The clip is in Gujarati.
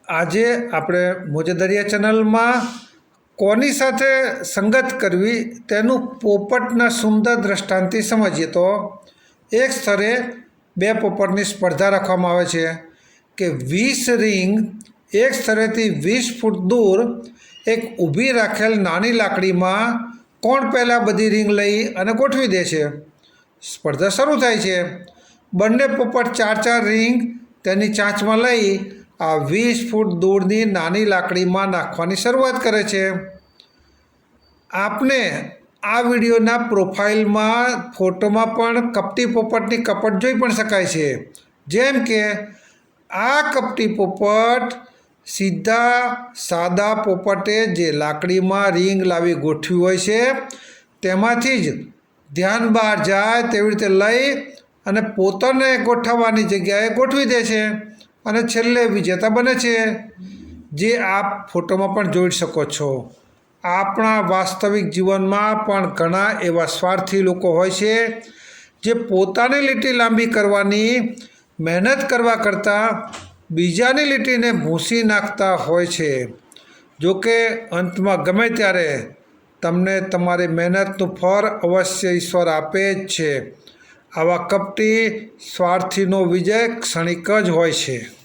આજે આપણે મોજેદરિયા ચેનલમાં કોની સાથે સંગત કરવી તેનું પોપટના સુંદર દ્રષ્ટાંતથી સમજીએ તો એક સ્તરે બે પોપટની સ્પર્ધા રાખવામાં આવે છે કે 20 રીંગ એક સ્તરેથી 20 ફૂટ દૂર એક ઊભી રાખેલ નાની લાકડીમાં કોણ પહેલાં બધી રીંગ લઈ અને ગોઠવી દે છે। સ્પર્ધા શરૂ થાય છે। બંને પોપટ 4 રીંગ તેની ચાંચમાં લઈ આ 20 ફૂટ દૂરની નાની લાકડીમાં નાખવાની શરૂઆત કરે છે। આપને આ વિડીયોના પ્રોફાઇલમાં ફોટોમાં પણ કપટી પોપટની કપટ જોઈ પણ શકાય છે। જેમ કે આ કપટી પોપટ સીધા સાદા પોપટે જે લાકડીમાં રીંગ લાવી ગોઠવી હોય છે તેમાંથી જ ધ્યાન બહાર જાય તેવી રીતે લઈ અને પોતાને ગોઠવવાની જગ્યાએ ગોઠવી દે છે અને છેલ્લે વિજેતા બને છે, જે આપ ફોટોમાં પણ જોઈ શકો છો। આપણા વાસ્તવિક જીવનમાં પણ ઘણા એવા સ્વાર્થી લોકો હોય છે જે પોતાની લીટી લાંબી કરવાની મહેનત કરવા કરતાં બીજાની લીટીને ભૂંસી નાખતા હોય છે। જોકે અંતમાં ગમે ત્યારે તમને તમારી મહેનતનું ફળ અવશ્ય ઈશ્વર આપે જ છે। આવા કપટી સ્વાર્થીનો વિજય ક્ષણિક જ હોય છે।